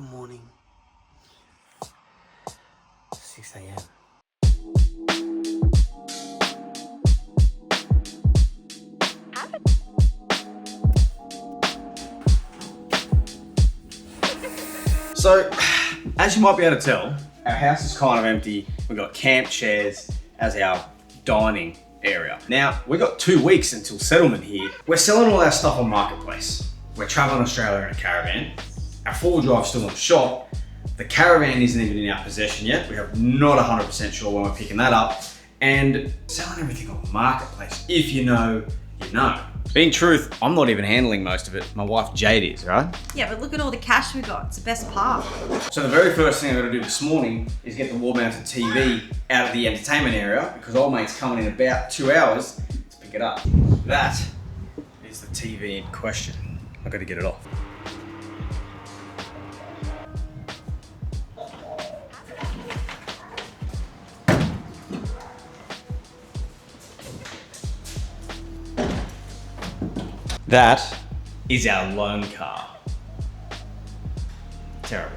Good morning. 6 a.m. So, as you might be able to tell, our house is kind of empty. We've got camp chairs as our dining area. Now, we've got 2 weeks until settlement here. We're selling all our stuff on Marketplace. We're traveling Australia in a caravan. Our 4-wheel drive's still in the shop. The caravan isn't even in our possession yet. We are not 100% sure when we're picking that up. And selling everything on Marketplace, if you know, you know. Being truth, I'm not even handling most of it. My wife Jade is, right? Yeah, but look at all the cash we got. It's the best part. So the very first thing I got to do this morning is get the wall-mounted TV out of the entertainment area because old mate's coming in about 2 hours to pick it up. That is the TV in question. I've got to get it off. That is our loan car. Terrible.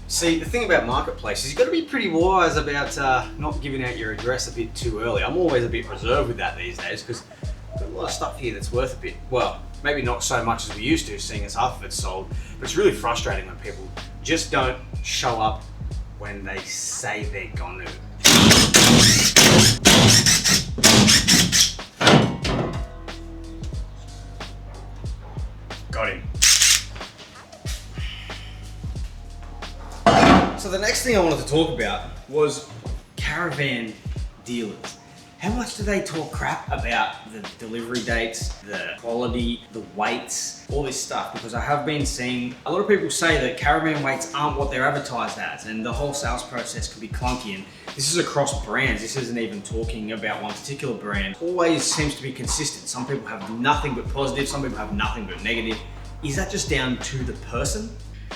See, the thing about Marketplace is you've got to be pretty wise about not giving out your address a bit too early. I'm always a bit reserved with that these days because I've got a lot of stuff here that's worth a bit. Well, maybe not so much as we used to, seeing as half of it's sold, but it's really frustrating when people just don't show up when they say they're gonna. Got him. So the next thing I wanted to talk about was caravan dealers. How much do they talk crap about the delivery dates, the quality, the weights, all this stuff? Because I have been seeing a lot of people say that caravan weights aren't what they're advertised as, and the whole sales process can be clunky. And this is across brands. This isn't even talking about one particular brand. Always seems to be consistent. Some people have nothing but positive, some people have nothing but negative. Is that just down to the person?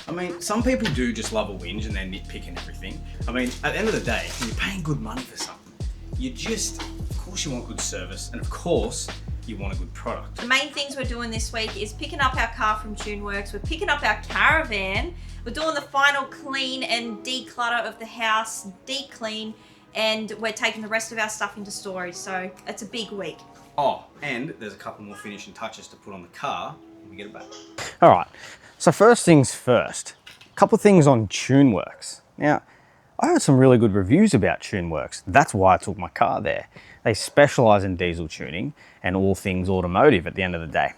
I mean, some people do just love a whinge and they're nitpicking everything. I mean, at the end of the day, when you're paying good money for something, of course you want good service, and of course you want a good product. The main things we're doing this week is picking up our car from TuneWorks. We're picking up our caravan. We're doing the final clean and declutter of the house, deep clean, and we're taking the rest of our stuff into storage. So it's a big week. Oh, and there's a couple more finishing touches to put on the car when we get it back. All right, so first things first, a couple things on TuneWorks. Now, I heard some really good reviews about TuneWorks. That's why I took my car there. They specialize in diesel tuning and all things automotive at the end of the day.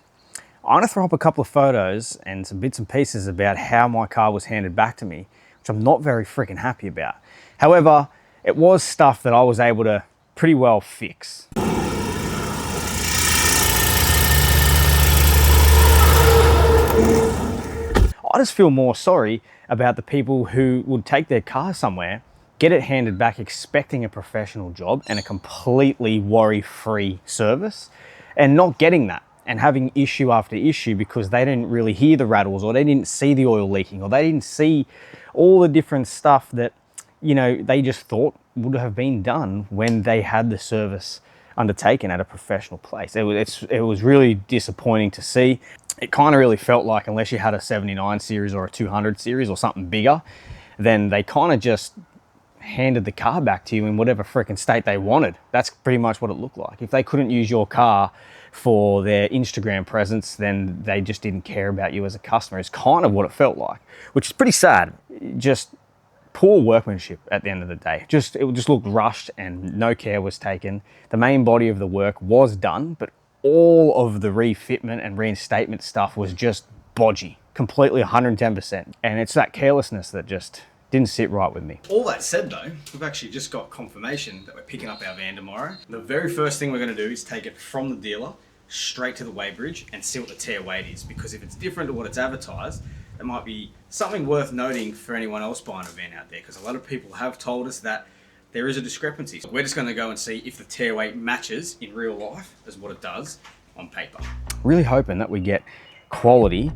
I'm gonna throw up a couple of photos and some bits and pieces about how my car was handed back to me, which I'm not very freaking happy about. However, it was stuff that I was able to pretty well fix. I just feel more sorry about the people who would take their car somewhere, get it handed back expecting a professional job and a completely worry-free service, and not getting that and having issue after issue because they didn't really hear the rattles, or they didn't see the oil leaking, or they didn't see all the different stuff that, you know, they just thought would have been done when they had the service undertaken at a professional place. It was really disappointing to see. It kind of really felt like unless you had a 79 series or a 200 series or something bigger, then they kind of just handed the car back to you in whatever freaking state they wanted. That's pretty much what it looked like. If they couldn't use your car for their Instagram presence, then they just didn't care about you as a customer. It's kind of what it felt like, which is pretty sad. Just poor workmanship at the end of the day. It just looked rushed and no care was taken. The main body of the work was done, but all of the refitment and reinstatement stuff was just bodgy, completely 110%. And it's that carelessness that just didn't sit right with me. All that said though, we've actually just got confirmation that we're picking up our van tomorrow. The very first thing we're going to do is take it from the dealer straight to the weighbridge and see what the tear weight is, because if it's different to what it's advertised, it might be something worth noting for anyone else buying a van out there, because a lot of people have told us that there is a discrepancy. So we're just going to go and see if the tear weight matches in real life as what it does on paper. Really hoping that we get quality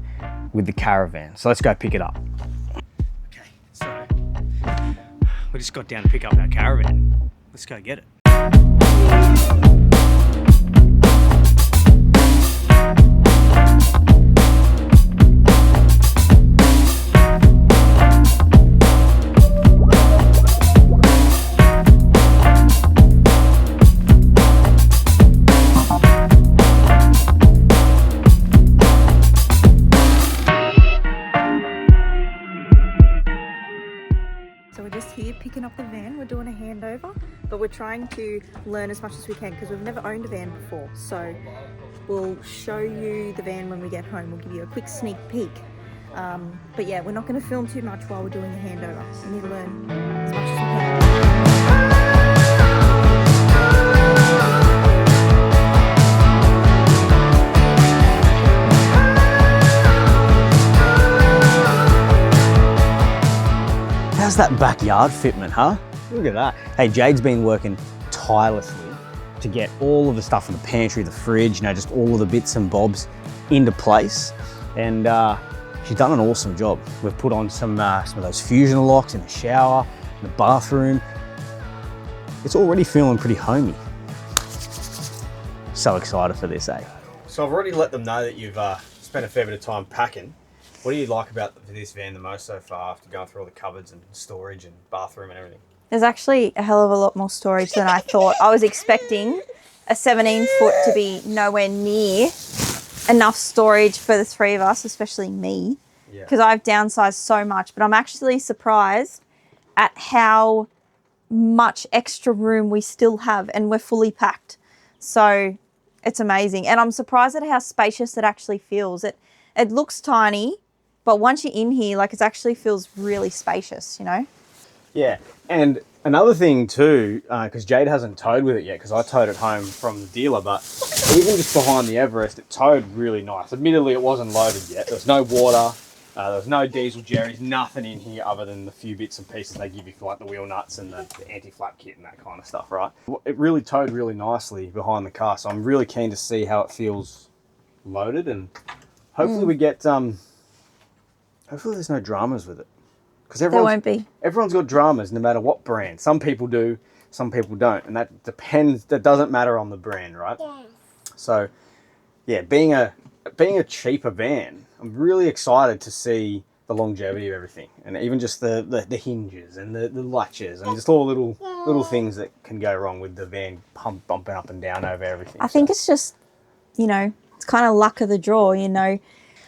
with the Caravan. So let's go pick it up. Okay, so we just got down to pick up our Caravan. Let's go get it. So we're just here picking up the van. We're doing a handover, but we're trying to learn as much as we can because we've never owned a van before. So we'll show you the van when we get home. We'll give you a quick sneak peek. But yeah, we're not going to film too much while we're doing the handover. We need to learn as much as we can. How's that backyard fitment, huh? Look at that. Hey, Jade's been working tirelessly to get all of the stuff in the pantry, the fridge, you know, just all of the bits and bobs into place. And she's done an awesome job. We've put on some of those fusion locks in the shower, in the bathroom. It's already feeling pretty homey. So excited for this, eh? So I've already let them know that you've spent a fair bit of time packing. What do you like about this van the most so far after going through all the cupboards and storage and bathroom and everything? There's actually a hell of a lot more storage than I thought. I was expecting a 17 foot to be nowhere near enough storage for the three of us, especially me, because I've downsized so much. But I'm actually surprised at how much extra room we still have, and we're fully packed. So it's amazing. And I'm surprised at how spacious it actually feels. It looks tiny, but once you're in here, like, it actually feels really spacious, you know? Yeah, and another thing too, because Jade hasn't towed with it yet, because I towed it home from the dealer, but even just behind the Everest, it towed really nice. Admittedly, it wasn't loaded yet. There was no water, there was no diesel jerrys, nothing in here other than the few bits and pieces they give you for like the wheel nuts and the anti-flap kit and that kind of stuff, right? It really towed really nicely behind the car, so I'm really keen to see how it feels loaded, and hopefully we get, hopefully there's no dramas with it. Because everyone's got dramas no matter what brand. Some people do, some people don't. And that depends, that doesn't matter on the brand, right? Yeah. So, yeah, being a cheaper van, I'm really excited to see the longevity of everything. And even just the hinges and the latches and just all little things that can go wrong with the van bumping up and down over everything. I think it's just, you know, it's kind of luck of the draw, you know.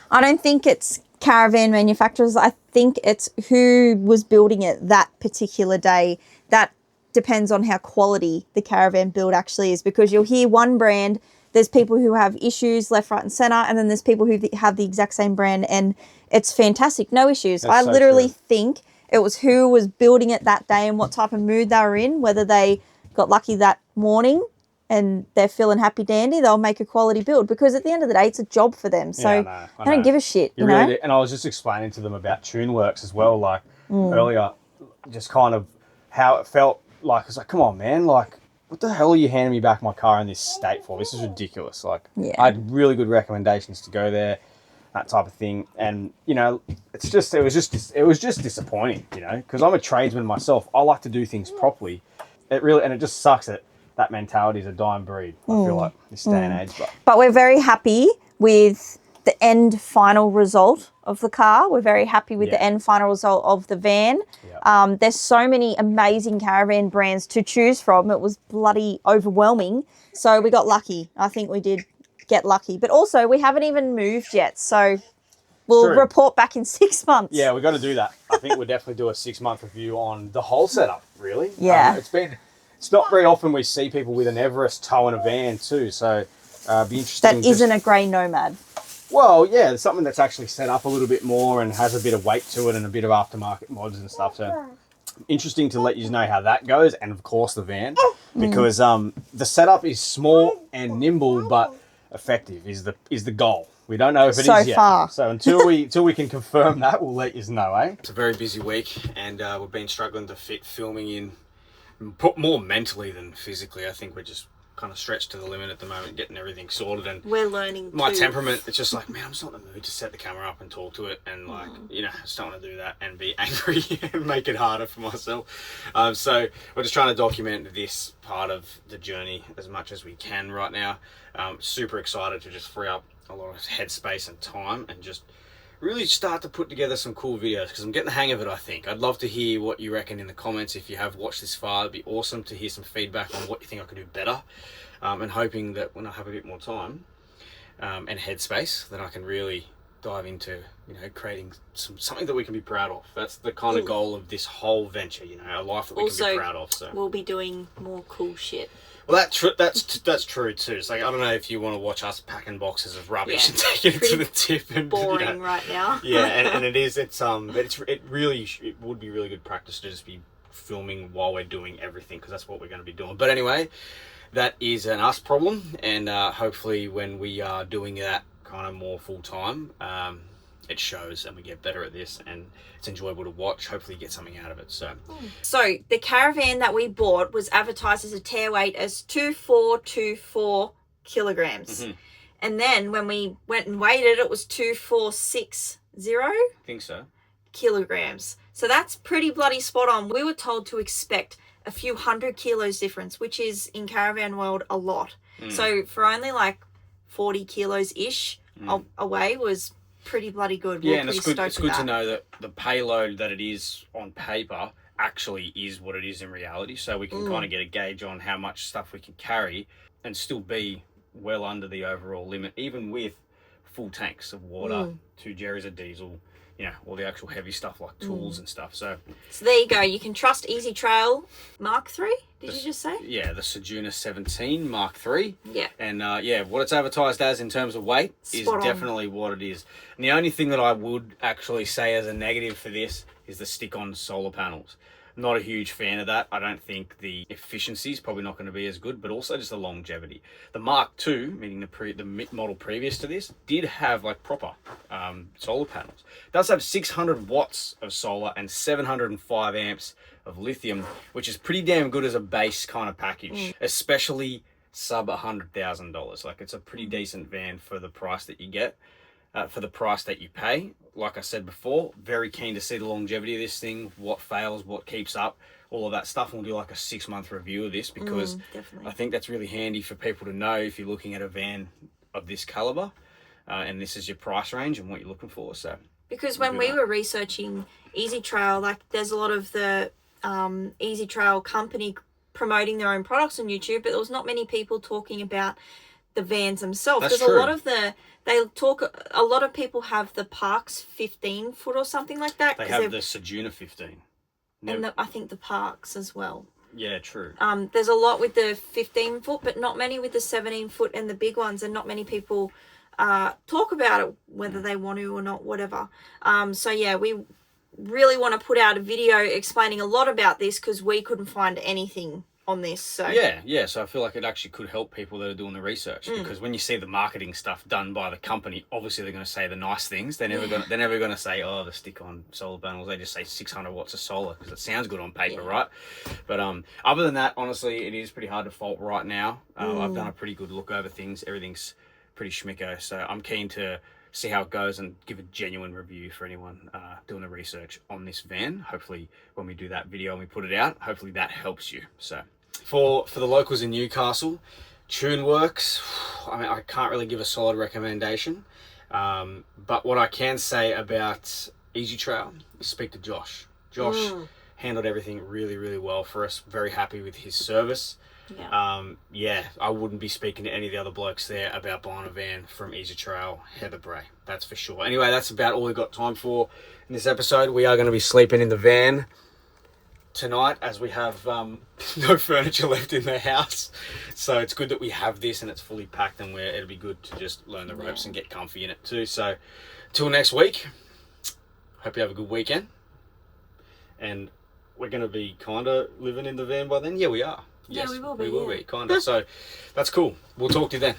I don't think it's Caravan manufacturers. I think it's who was building it that particular day. That depends on how quality the Caravan build actually is, because you'll hear one brand, there's people who have issues left, right and center, and then there's people who have the exact same brand and it's fantastic, no issues. I literally think it was who was building it that day and what type of mood they were in, whether they got lucky that morning and they're feeling happy dandy, they'll make a quality build, because at the end of the day, it's a job for them. So I don't give a shit, you know? Really, and I was just explaining to them about TuneWorks as well, like earlier, just kind of how it felt like. I was like, come on, man, like, what the hell are you handing me back my car in this state for? This is ridiculous. Like, I had really good recommendations to go there, that type of thing. And, you know, it was just disappointing, you know, because I'm a tradesman myself. I like to do things properly. It just sucks that mentality is a dying breed, I feel like, this day and age. But we're very happy with the end final result of the car. We're very happy with the end final result of the van. Yeah. There's so many amazing Caravan brands to choose from. It was bloody overwhelming. So we got lucky. I think we did get lucky. But also, we haven't even moved yet. So we'll report back in 6 months. Yeah, we've got to do that. I think we'll definitely do a 6-month review on the whole setup, really. Yeah. It's not very often we see people with an Everest towing a van too, so be interesting. That isn't a grey Nomad. Well, yeah, it's something that's actually set up a little bit more and has a bit of weight to it and a bit of aftermarket mods and stuff. So interesting to let you know how that goes, and of course the van, because the setup is small and nimble but effective is the goal. We don't know if it is yet. Far. So until we can confirm that, we'll let you know, eh? It's a very busy week, and we've been struggling to fit filming in. Put more mentally than physically. I think we're just kind of stretched to the limit at the moment, getting everything sorted. And we're learning my temperament, it's just like, man, I'm just not in the mood to set the camera up and talk to it, and like, you know, I just don't want to do that and be angry and make it harder for myself. So we're just trying to document this part of the journey as much as we can right now. Super excited to just free up a lot of headspace and time and just really start to put together some cool videos, because I'm getting the hang of it, I think. I'd love to hear what you reckon in the comments. If you have watched this far, it'd be awesome to hear some feedback on what you think I could do better. And hoping that when I have a bit more time and headspace, that I can really dive into, creating something that we can be proud of. That's the kind of goal of this whole venture, a life that we can be proud of. So we'll be doing more cool shit. Well, that's true too. It's like, I don't know if you want to watch us packing boxes of rubbish and taking it to the tip. And boring right now. Yeah, and it is. But it would be really good practice to just be filming while we're doing everything, because that's what we're going to be doing. But anyway, that is an us problem, and hopefully when we are doing that kind of more full time, it shows and we get better at this, and it's enjoyable to watch. Hopefully you get something out of it. So the Caravan that we bought was advertised as a tear weight as 2424 kilograms. Mm-hmm. And then when we went and weighed it, it was 2460 I think so. kilograms. So that's pretty bloody spot on. We were told to expect a few 100 kilos difference, which is in caravan world a lot. So for only like 40 kilos ish away was pretty bloody good. Yeah, and it's good to know that the payload that it is on paper actually is what it is in reality, so we can kind of get a gauge on how much stuff we can carry and still be well under the overall limit, even with full tanks of water, 2 jerrys of diesel, all the actual heavy stuff like tools and stuff. So there you go. You can trust Ezytrail Mark 3. Did you just say? Yeah, the Ceduna 17 Mark 3. Yeah. And what it's advertised as in terms of weight is definitely what it is. And the only thing that I would actually say as a negative for this is the stick-on solar panels. Not a huge fan of that. I don't think the efficiency is probably not going to be as good, but also just the longevity. The Mark II, meaning the model previous to this, did have like proper solar panels. It does have 600 watts of solar and 705 amps of lithium, which is pretty damn good as a base kind of package, especially sub $100,000. Like, it's a pretty decent van for the price that you get. For the price that you pay. Like I said before, very keen to see the longevity of this thing, what fails, what keeps up, all of that stuff. And we'll do like a 6-month review of this, because I think that's really handy for people to know if you're looking at a van of this caliber, and this is your price range and what you're looking for. So because when we were researching Ezytrail, like there's a lot of the Ezytrail company promoting their own products on YouTube, but there was not many people talking about the vans themselves. That's Because true. a lot of people have the Parks 15 foot or something like that. They have the Ceduna 15. And I think the Parks as well. Yeah, true. There's a lot with the 15 foot, but not many with the 17 foot and the big ones, and not many people talk about it, whether they want to or not, whatever. So yeah, we really want to put out a video explaining a lot about this, because we couldn't find anything on this. So yeah, so I feel like it actually could help people that are doing the research, because when you see the marketing stuff done by the company, obviously they're going to say the nice things. They're never going to say, oh, the stick-on solar panels. They just say 600 watts of solar, because it sounds good on paper, right? But other than that, honestly, it is pretty hard to fault right now. I've done a pretty good look over things. Everything's pretty schmicko, so I'm keen to see how it goes and give a genuine review for anyone doing the research on this van. Hopefully when we do that video and we put it out, hopefully that helps you. So for the locals in Newcastle, TuneWorks, I mean, I can't really give a solid recommendation, but what I can say about Ezytrail is speak to Josh. Josh handled everything really, really well for us. Very happy with his service. I wouldn't be speaking to any of the other blokes there about buying a van from Ezytrail Heather Bray, that's for sure. Anyway, that's about all we've got time for in this episode. We are going to be sleeping in the van tonight, as we have no furniture left in the house, so it's good that we have this and it's fully packed, and it'll be good to just learn the ropes and get comfy in it too. So till next week, hope you have a good weekend, and we're going to be kind of living in the van by then. Yeah, we are. Yes, yeah, we will be. We will be, kind of. So that's cool. We'll talk to you then.